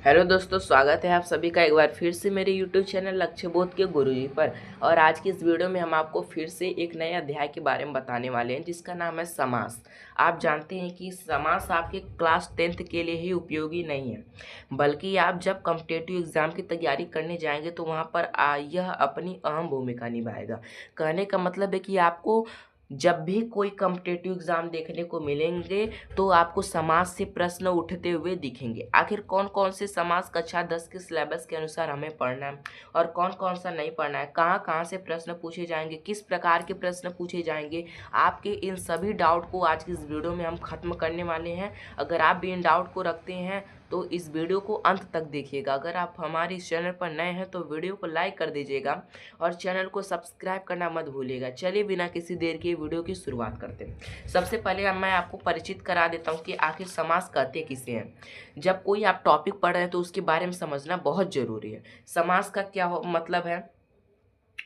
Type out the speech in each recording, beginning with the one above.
Hello दोस्तों, स्वागत है आप सभी का एक बार फिर से मेरे यूट्यूब चैनल लक्ष्य बोध के गुरुजी पर। और आज की इस वीडियो में हम आपको फिर से एक नए अध्याय के बारे में बताने वाले हैं जिसका नाम है समास। आप जानते हैं कि समास आपके क्लास 10th के लिए ही उपयोगी नहीं है, बल्कि आप जब कॉम्पिटिटिव एग्जाम की तैयारी करने जाएंगे तो वहाँ पर यह अपनी अहम भूमिका निभाएगा। कहने का मतलब है कि आपको जब भी कोई कॉम्पिटिटिव एग्जाम देखने को मिलेंगे तो आपको समाज से प्रश्न उठते हुए दिखेंगे। आखिर कौन कौन से समाज कक्षा 10 के सिलेबस के अनुसार हमें पढ़ना है और कौन कौन सा नहीं पढ़ना है, कहाँ कहाँ से प्रश्न पूछे जाएंगे, किस प्रकार के प्रश्न पूछे जाएंगे, आपके इन सभी डाउट को आज की इस वीडियो में हम खत्म करने वाले हैं। अगर आप भी इन डाउट को रखते हैं तो इस वीडियो को अंत तक देखिएगा। अगर आप हमारे इस चैनल पर नए हैं तो वीडियो को लाइक कर दीजिएगा और चैनल को सब्सक्राइब करना मत भूलिएगा। चलिए बिना किसी देर के वीडियो की शुरुआत करते हैं। सबसे पहले मैं आपको परिचित करा देता हूँ कि आखिर समास कहते किसे हैं। जब कोई आप टॉपिक पढ़ रहे हैं तो उसके बारे में समझना बहुत ज़रूरी है। समास का क्या मतलब है?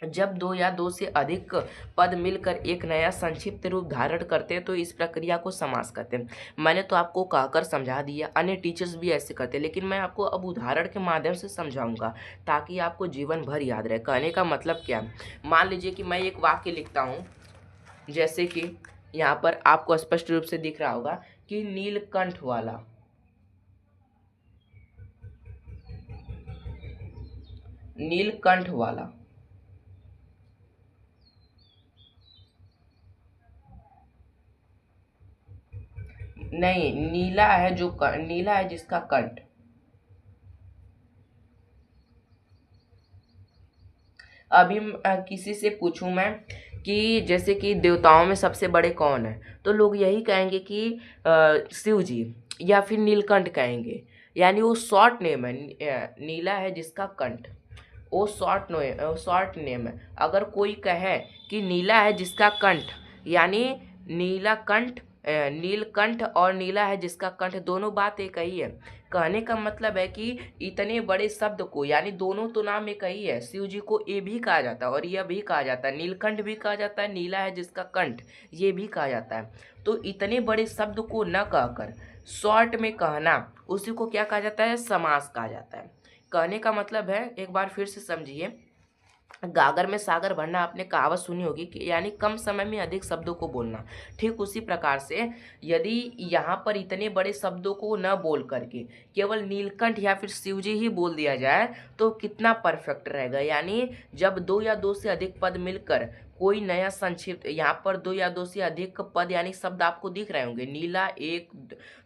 जब दो या दो से अधिक पद मिलकर एक नया संक्षिप्त रूप धारण करते हैं तो इस प्रक्रिया को समास कहते हैं। मैंने तो आपको कहकर समझा दिया, अन्य टीचर्स भी ऐसे करते हैं, लेकिन मैं आपको अब उदाहरण के माध्यम से समझाऊंगा ताकि आपको जीवन भर याद रहे। कहने का मतलब क्या है? मान लीजिए कि मैं एक वाक्य लिखता हूँ, जैसे कि यहाँ पर आपको स्पष्ट रूप से दिख रहा होगा कि नीलकंठ वाला। नीलकंठ वाला नहीं, नीला है जो नीला है जिसका कंठ। अभी किसी से पूछूं मैं कि जैसे कि देवताओं में सबसे बड़े कौन है, तो लोग यही कहेंगे कि शिव जी या फिर नीलकंठ कहेंगे। यानी वो शॉर्ट नेम है, नीला है जिसका कंठ, वो शॉर्ट नेम है। अगर कोई कहे कि नीला है जिसका कंठ, यानी नीला कंठ, नीलकंठ और नीला है जिसका कंठ, दोनों बात एक ही है। कहने का मतलब है कि इतने बड़े शब्द को, यानी दोनों तो नाम एक ही है, शिव जी को ये भी कहा जाता है और यह भी कहा जाता है, नीलकंठ भी कहा जाता है, नीला है जिसका कंठ ये भी कहा जाता है। तो इतने बड़े शब्द को न कहकर शॉर्ट में कहना, उसी को क्या कहा जाता है? समास कहा जाता है। कहने का मतलब है, एक बार फिर से समझिए, गागर में सागर भरना आपने कहावत सुनी होगी कि यानी कम समय में अधिक शब्दों को बोलना। ठीक उसी प्रकार से यदि यहाँ पर इतने बड़े शब्दों को न बोल करके केवल नीलकंठ या फिर शिवजी ही बोल दिया जाए तो कितना परफेक्ट रहेगा। यानी जब दो या दो से अधिक पद मिलकर कोई नया संक्षिप्त, यहाँ पर दो या दो से अधिक पद यानी शब्द आपको दिख रहे होंगे। नीला एक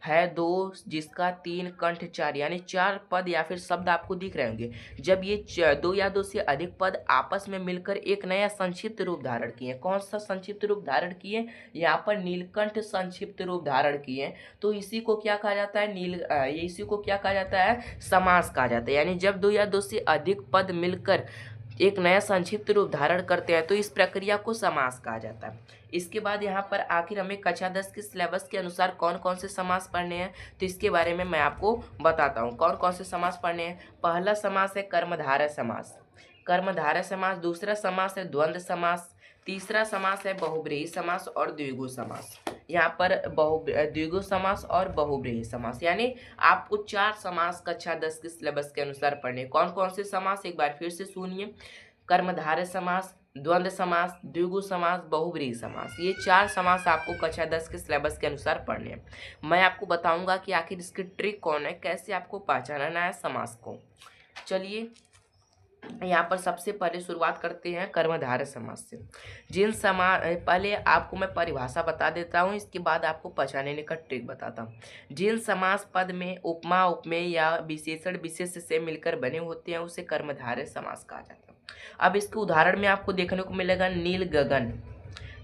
है, दो जिसका, तीन कंठ चार, यानी चार पद या फिर शब्द आपको दिख रहे होंगे। जब ये दो या दो से अधिक पद आपस में मिलकर एक नया संक्षिप्त रूप धारण किए, कौन सा संक्षिप्त रूप धारण किए? यहाँ पर नीलकंठ संक्षिप्त रूप धारण किए, तो इसी को क्या कहा जाता है? इसी को क्या कहा जाता है? समास कहा जाता है। यानी जब दो या दो से अधिक पद मिलकर एक नया संक्षिप्त रूप धारण करते हैं तो इस प्रक्रिया को समास कहा जाता है। इसके बाद यहाँ पर आखिर हमें कक्षा 10 के सिलेबस के अनुसार कौन कौन से समास पढ़ने हैं, तो इसके बारे में मैं आपको बताता हूँ कौन कौन से समास पढ़ने हैं। पहला समास है कर्मधारय समास। कर्मधारय समास। दूसरा समास है द्वंद्व समास। तीसरा समास है बहुब्रीहि समास और द्विगु समास। यहाँ पर द्विगु समास और बहुब्रीहि समास, यानी आपको चार समास कक्षा 10 के सिलेबस के अनुसार पढ़ने। कौन कौन से समास, एक बार फिर से सुनिए। कर्मधारय समास, द्वंद्व समास, द्विगु समास, बहुब्रीहि समास, ये चार समास आपको कक्षा 10 के सिलेबस के अनुसार पढ़ने हैं। मैं आपको बताऊंगा कि आखिर इसकी ट्रिक कौन है, कैसे आपको पहचानना है समास को। चलिए यहाँ पर सबसे पहले शुरुआत करते हैं कर्मधारय समास से। पहले आपको मैं परिभाषा बता देता हूँ, इसके बाद आपको पहचानने का ट्रिक बताता हूँ। जिन समास पद में उपमा, उपमेय या विशेषण विशेष से मिलकर बने होते हैं उसे कर्मधारय समास कहा जाता है। अब इसके उदाहरण में आपको देखने को मिलेगा नील गगन।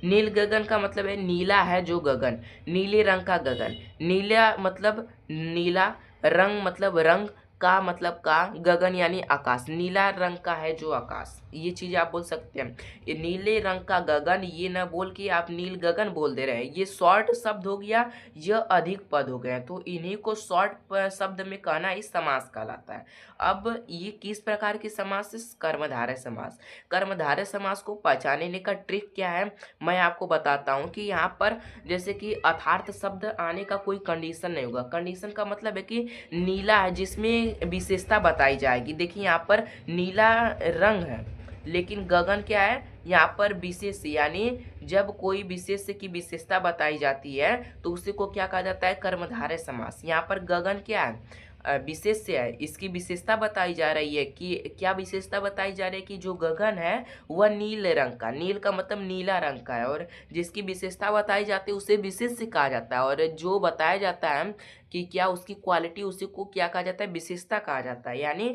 नील गगन का मतलब है नीला है जो गगन, नीले रंग का गगन। नीला मतलब नीला, रंग मतलब रंग, का मतलब का, गगन यानी आकाश, नीला रंग का है जो आकाश, ये चीज आप बोल सकते हैं। ये नीले रंग का गगन, ये ना बोल के आप नील गगन बोल दे रहे हैं, ये शॉर्ट शब्द हो गया, यह अधिक पद हो गए, तो इन्हीं को शॉर्ट शब्द में कहना इस समास कहलाता है। अब ये किस प्रकार की समास है? कर्मधारय समास। कर्मधारय समास को पहचानने का ट्रिक क्या है, मैं आपको बताता हूँ कि यहाँ पर जैसे कि अर्थार्थ शब्द आने का कोई कंडीशन नहीं होगा। कंडीशन का मतलब है कि नीला है जिसमें विशेषता बताई जाएगी। देखिए यहाँ पर नीला रंग है, लेकिन गगन क्या है, यहाँ पर विशेष, यानी जब कोई विशेष की विशेषता बताई जाती है तो उसी को क्या कहा जाता है, कर्मधारय समास। यहाँ पर गगन क्या है, विशेष से है, इसकी विशेषता बताई जा रही है कि क्या विशेषता बताई जा रही है कि जो गगन है वह नील रंग का, नील का मतलब नीला रंग का है, और जिसकी विशेषता बताई जाती है उसे विशेष से कहा जाता है, और जो बताया जाता है कि क्या उसकी क्वालिटी, उसी को क्या कहा जाता है, विशेषता कहा जाता है। यानी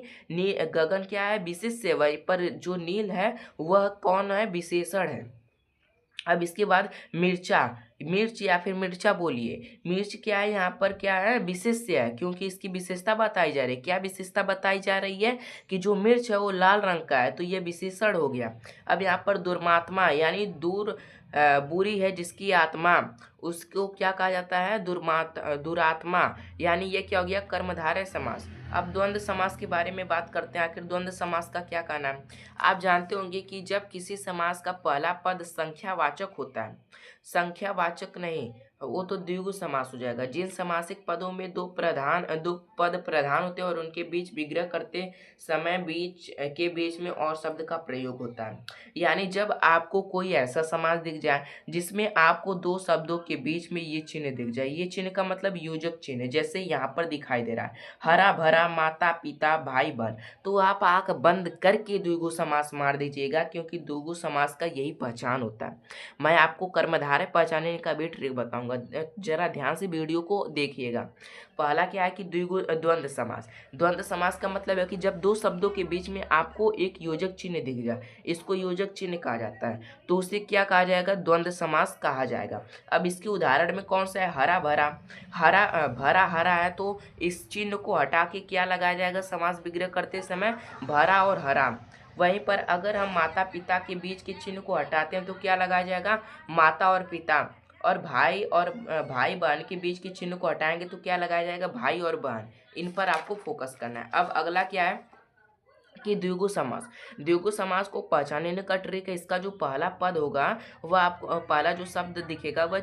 गगन क्या है, विशेष से, वही पर जो नील है वह कौन है, विशेषण है। अब इसके बाद मिर्चा, मिर्च या फिर मिर्चा बोलिए, मिर्च क्या है, यहाँ पर क्या है, विशेष से है, क्योंकि इसकी विशेषता बताई जा रही है। क्या विशेषता बताई जा रही है कि जो मिर्च है वो लाल रंग का है, तो ये विशेषण हो गया। अब यहाँ पर दुर्मात्मा, यानी बुरी है जिसकी आत्मा, उसको क्या कहा जाता है, दुरात्मा, यानी ये क्या हो गया, कर्मधारय समास। अब द्वंद्व समास के बारे में बात करते हैं। आखिर द्वंद्व समास का क्या कहना है। आप जानते होंगे कि जब किसी समास का पहला पद संख्यावाचक होता है, संख्यावाचक नहीं, वो तो द्विगु समास हो जाएगा। जिन समासिक पदों में दो पद प्रधान होते हैं और उनके बीच विग्रह करते समय बीच में और शब्द का प्रयोग होता है। यानी जब आपको कोई ऐसा समास दिख जाए जिसमें आपको दो शब्दों के बीच में ये चिन्ह दिख जाए, ये चिन्ह का मतलब योजक चिन्ह, जैसे यहाँ पर दिखाई दे रहा है हरा भरा, माता पिता, भाई बहन, तो आप आंख बंद करके द्विगु समास मार दीजिएगा, क्योंकि द्विगु समास का यही पहचान होता है। मैं आपको कर्मधारय पहचानने का भी ट्रिक बताऊंगा, जरा ध्यान से वीडियो को देखिएगा। पहला क्या है कि द्वंद्व समास। द्वंद्व समास का मतलब है कि जब दो शब्दों के बीच में आपको एक योजक चिन्ह दिख जाए, इसको योजक चिन्ह कहा जाता है, तो उसे क्या कहा जाएगा, द्वंद्व समास कहा जाएगा। अब इसके उदाहरण में कौन सा है, हरा भरा, भरा हरा है, तो इस चिन्ह को हटा के क्या लगाया जाएगा, समास विग्रह करते समय भरा और हरा। वहीं पर अगर हम माता पिता के बीच के चिन्ह को हटाते हैं तो क्या लगाया जाएगा, माता और पिता, और भाई बहन के बीच के चिन्ह को हटाएंगे तो क्या लगाया जाएगा, भाई और बहन। इन पर आपको फोकस करना है। अब अगला क्या है कि द्विगु समास। द्विगु समास को पहचानने का ट्रिक है, इसका जो पहला पद होगा वह आपको, पहला जो शब्द दिखेगा वह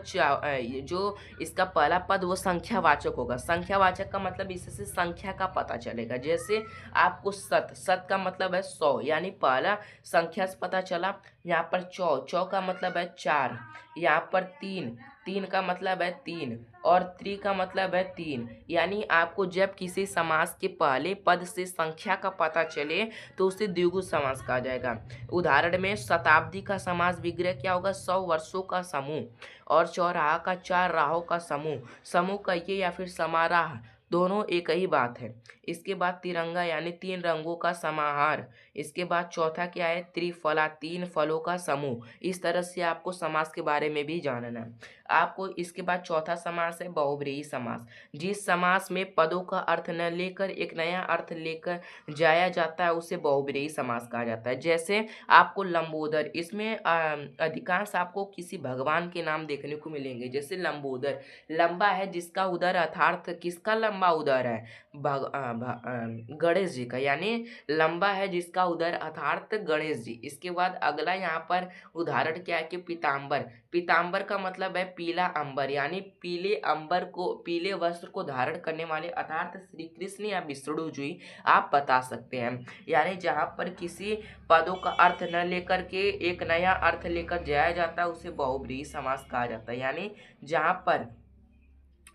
जो इसका पहला पद वो संख्यावाचक होगा। संख्यावाचक का मतलब इससे संख्या का पता चलेगा। जैसे आपको सत का मतलब है 100, यानी पहला संख्या से पता चला। यहाँ पर चौ का मतलब है 4, यहाँ पर तीन का मतलब है 3, और का मतलब है 3। यानी आपको जब किसी समास के पहले पद से संख्या का पता चले तो उसे द्विगु समास कहा जाएगा। उदाहरण में शताब्दी का समास विग्रह क्या होगा, 100 वर्षों का समूह, और चौराहा का 4 राहों का समूह। समूह कहिए या फिर समाराह, दोनों एक ही बात है। इसके बाद तिरंगा, यानी 3 रंगों का समाहार। इसके बाद चौथा क्या है, त्रिफला, 3 फलों का समूह। इस तरह से आपको समास के बारे में भी जानना है आपको। इसके बाद चौथा समास है बहुव्रीहि समास। जिस समास में पदों का अर्थ न लेकर एक नया अर्थ लेकर जाया जाता है उसे बहुव्रीहि समास कहा जाता है। जैसे आपको लंबोदर, इसमें अधिकांश आपको किसी भगवान के नाम देखने को मिलेंगे। जैसे लंबोदर, लंबा है जिसका उदर, अर्थात किसका लंबा उदर है, गणेश जी का, यानी लंबा है जिसका उदर अर्थात गणेश जी। इसके बाद अगला यहाँ पर उदाहरण क्या है कि पीताम्बर। पीताम्बर का मतलब है पीला अंबर, यानी पीले वस्त्र को धारण करने वाले अर्थात श्री कृष्ण या विष्णु जी आप बता सकते हैं। यानी जहाँ पर किसी पदों का अर्थ न लेकर के एक नया अर्थ लेकर जाया जाता है उसे बहुव्रीहि समास कहा जाता है। यानी जहाँ पर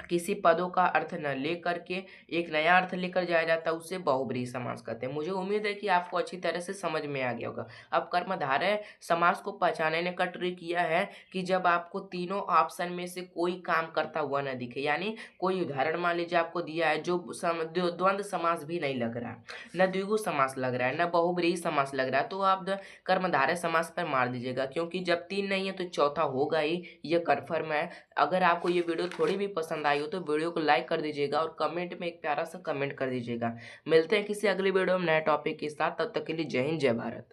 किसी पदों का अर्थ न लेकर के एक नया अर्थ लेकर जाया जाता है उसे बहुव्रीहि समास कहते हैं। मुझे उम्मीद है कि आपको अच्छी तरह से समझ में आ गया होगा। अब कर्मधारय समास को पहचानने का ट्रिक यह है कि जब आपको तीनों ऑप्शन में से कोई काम करता हुआ न दिखे, यानी कोई उदाहरण मान लीजिए आपको दिया है जो द्वंद्व समास भी नहीं लग रहा है, न द्विगु समास लग रहा है, न बहुव्रीहि समास लग रहा है, तो आप कर्मधारय समास पर मार दीजिएगा, क्योंकि जब 3 नहीं है तो चौथा होगा ही, ये कन्फर्म है। अगर आपको ये वीडियो थोड़ी भी पसंद आई हो तो वीडियो को लाइक कर दीजिएगा और कमेंट में एक प्यारा सा कमेंट कर दीजिएगा। मिलते हैं किसी अगली वीडियो में नए टॉपिक के साथ, तब तक के लिए जय हिंद, जय भारत।